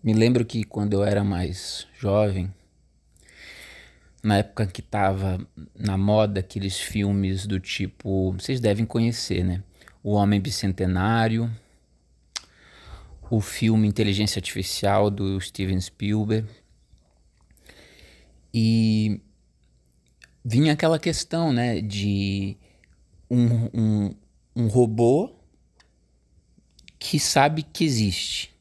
Me lembro que quando eu era mais jovem, na época que tava na moda aqueles filmes do tipo, vocês devem conhecer, né? O Homem Bicentenário, o filme Inteligência Artificial do Steven Spielberg. E vinha aquela questão, né, de um, um, um robô que sabe que existe,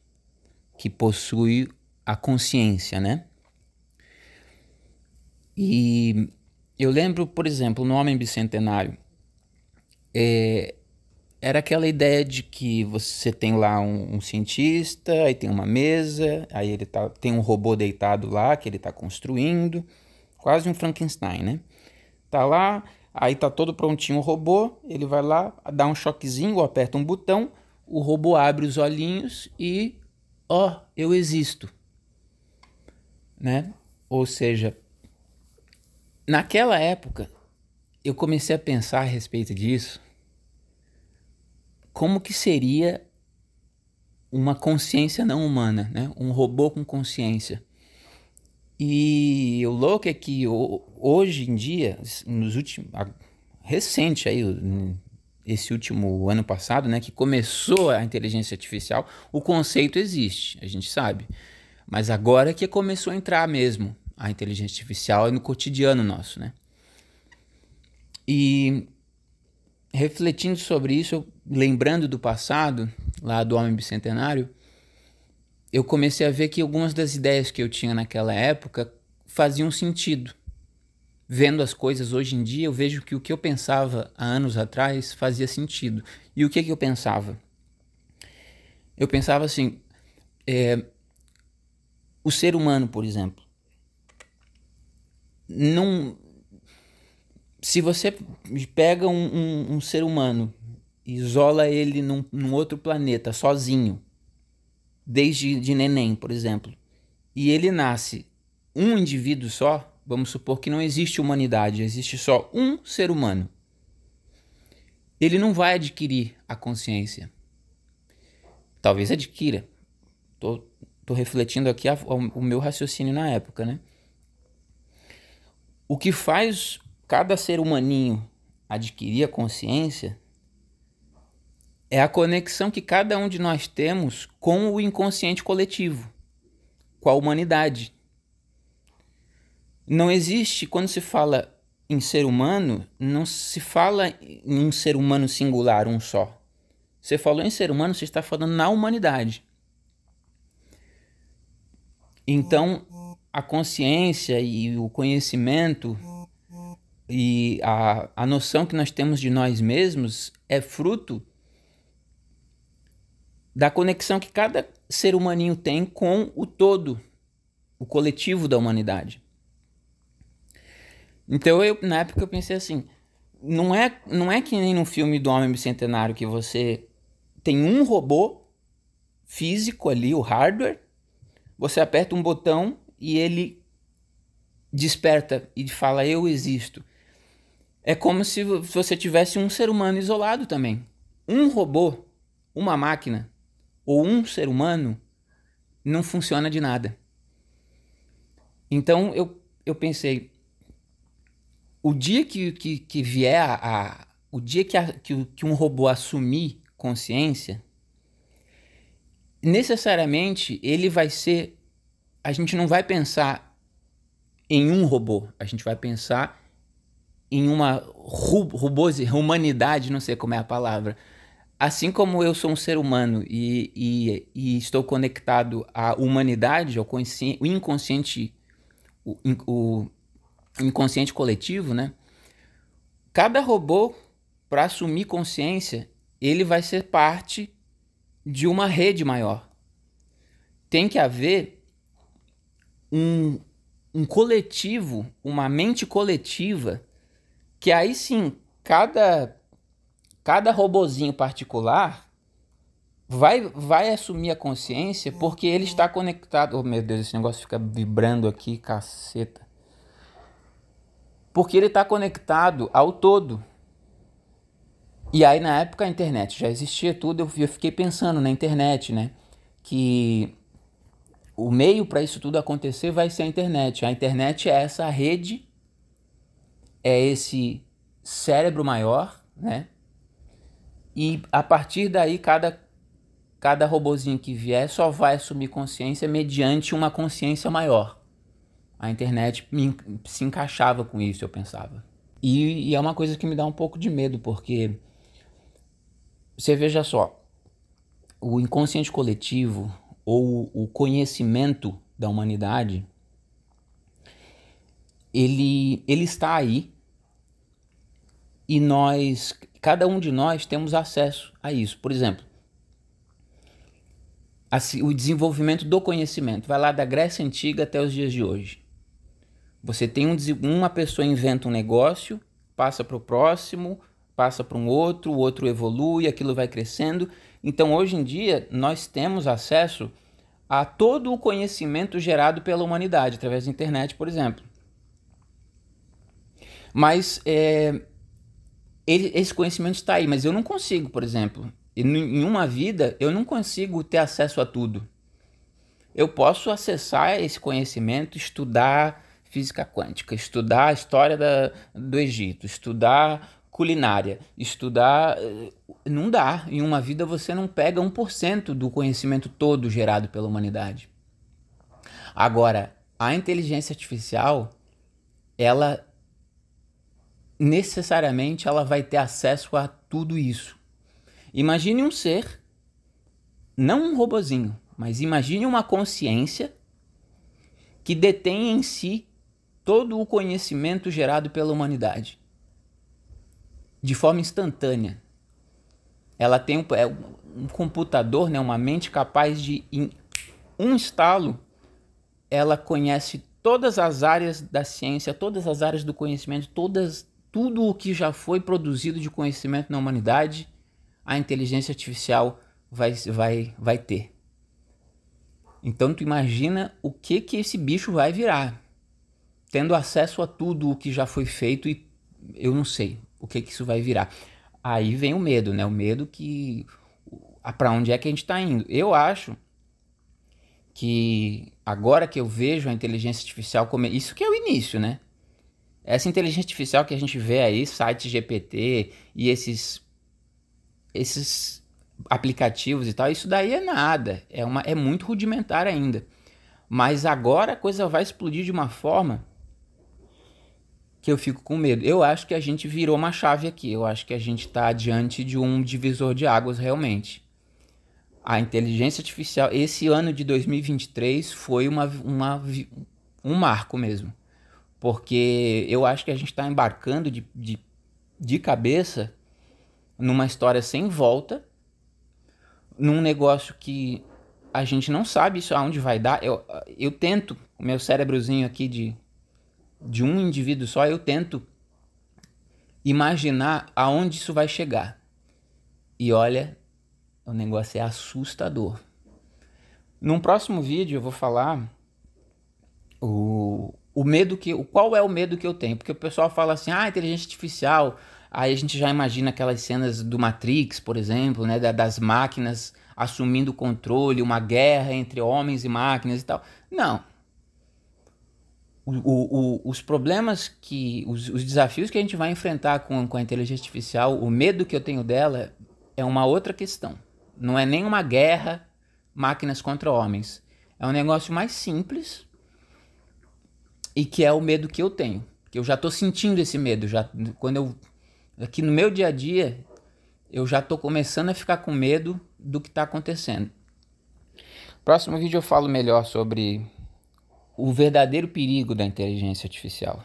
que possui a consciência, né? E eu lembro, por exemplo, no Homem Bicentenário, era aquela ideia de que você tem lá um cientista, aí tem uma mesa, aí tem um robô deitado lá que ele está construindo, quase um Frankenstein, né? Tá lá, aí tá todo prontinho o robô, ele vai lá, dá um choquezinho ou aperta um botão, o robô abre os olhinhos e, ó, eu existo, né? Ou seja, naquela época eu comecei a pensar a respeito disso, como que seria uma consciência não humana, né? Um robô com consciência. E o louco é que hoje em dia, nos últimos, recente aí, esse último ano passado, né, que começou a inteligência artificial, o conceito existe, a gente sabe. Mas agora que começou a entrar mesmo a inteligência artificial no cotidiano nosso, né? E refletindo sobre isso, lembrando do passado, lá do Homem Bicentenário, eu comecei a ver que algumas das ideias que eu tinha naquela época faziam sentido. Vendo as coisas hoje em dia, eu vejo que o que eu pensava há anos atrás fazia sentido. E o que eu pensava? Eu pensava assim, o ser humano, por exemplo, não, se você pega um ser humano, isola ele num outro planeta, sozinho, desde de neném, por exemplo, e ele nasce um indivíduo só, vamos supor que não existe humanidade, existe só um ser humano. Ele não vai adquirir a consciência. Talvez adquira. Tô refletindo aqui o meu raciocínio na época, né? O que faz cada ser humaninho adquirir a consciência é a conexão que cada um de nós temos com o inconsciente coletivo, com a humanidade. Não existe, quando se fala em ser humano, não se fala em um ser humano singular, um só. Você falou em ser humano, você está falando na humanidade. Então, a consciência e o conhecimento e a noção que nós temos de nós mesmos é fruto da conexão que cada ser humaninho tem com o todo, o coletivo da humanidade. Então, na época eu pensei assim, não é que nem no filme do Homem Bicentenário que você tem um robô físico ali, o hardware, você aperta um botão e ele desperta e fala eu existo. É como se você tivesse um ser humano isolado também. Um robô, uma máquina ou um ser humano não funciona de nada. Então eu pensei, o dia que vier o dia que um robô assumir consciência, necessariamente ele vai ser. A gente não vai pensar em um robô, a gente vai pensar em uma humanidade, não sei como é a palavra. Assim como eu sou um ser humano e estou conectado à humanidade, ao o inconsciente, o inconsciente coletivo, né? Cada robô, para assumir consciência, ele vai ser parte de uma rede maior. Tem que haver um, um coletivo, uma mente coletiva, que aí sim, cada robozinho particular vai assumir a consciência porque ele está conectado. Oh meu Deus, esse negócio fica vibrando aqui, caceta. Porque ele está conectado ao todo. E aí na época a internet já existia tudo, eu fiquei pensando na internet, né? Que o meio para isso tudo acontecer vai ser a internet. A internet é essa rede, é esse cérebro maior, né? E a partir daí, cada robozinho que vier só vai assumir consciência mediante uma consciência maior. A internet se encaixava com isso, eu pensava. E é uma coisa que me dá um pouco de medo, porque você veja só, o inconsciente coletivo ou o conhecimento da humanidade, ele está aí e cada um de nós temos acesso a isso. Por exemplo, o desenvolvimento do conhecimento vai lá da Grécia Antiga até os dias de hoje. Você tem uma pessoa inventa um negócio, passa para o próximo, passa para um outro, o outro evolui, aquilo vai crescendo. Então, hoje em dia, nós temos acesso a todo o conhecimento gerado pela humanidade, através da internet, por exemplo. Mas esse conhecimento está aí, mas eu não consigo, por exemplo, em uma vida, eu não consigo ter acesso a tudo. Eu posso acessar esse conhecimento, estudar física quântica, estudar a história do Egito, estudar culinária, estudar... Não dá. Em uma vida você não pega 1% do conhecimento todo gerado pela humanidade. Agora, a inteligência artificial, ela necessariamente ela vai ter acesso a tudo isso. Imagine um ser, não um robozinho, mas imagine uma consciência que detém em si todo o conhecimento gerado pela humanidade, de forma instantânea. Ela tem um computador, né, uma mente capaz de, em um estalo, ela conhece todas as áreas da ciência, todas as áreas do conhecimento, tudo o que já foi produzido de conhecimento na humanidade, a inteligência artificial vai ter. Então tu imagina o que esse bicho vai virar, tendo acesso a tudo o que já foi feito, e eu não sei o que isso vai virar. Aí vem o medo, né? O medo que... para onde é que a gente está indo? Eu acho que agora que eu vejo a inteligência artificial como... Isso que é o início, né? Essa inteligência artificial que a gente vê aí, site GPT e esses aplicativos e tal, isso daí é nada. É muito rudimentar ainda. Mas agora a coisa vai explodir de uma forma que eu fico com medo. Eu acho que a gente virou uma chave aqui. Eu acho que a gente está diante de um divisor de águas realmente. A inteligência artificial, esse ano de 2023 foi um marco mesmo. Porque eu acho que a gente está embarcando de cabeça numa história sem volta, num negócio que a gente não sabe isso aonde vai dar. Eu tento, o meu cérebrozinho aqui de um indivíduo só, eu tento imaginar aonde isso vai chegar. E olha, o negócio é assustador. Num próximo vídeo eu vou falar qual é o medo que eu tenho. Porque o pessoal fala assim, inteligência artificial, aí a gente já imagina aquelas cenas do Matrix, por exemplo, né, das máquinas assumindo o controle, uma guerra entre homens e máquinas e tal. Não. Os problemas os desafios que a gente vai enfrentar com a inteligência artificial, o medo que eu tenho dela é uma outra questão. Não é nem uma guerra, máquinas contra homens. É um negócio mais simples e que é o medo que eu tenho. Que eu já estou sentindo esse medo. Aqui no meu dia a dia, eu já estou começando a ficar com medo do que está acontecendo. Próximo vídeo eu falo melhor sobre o verdadeiro perigo da inteligência artificial.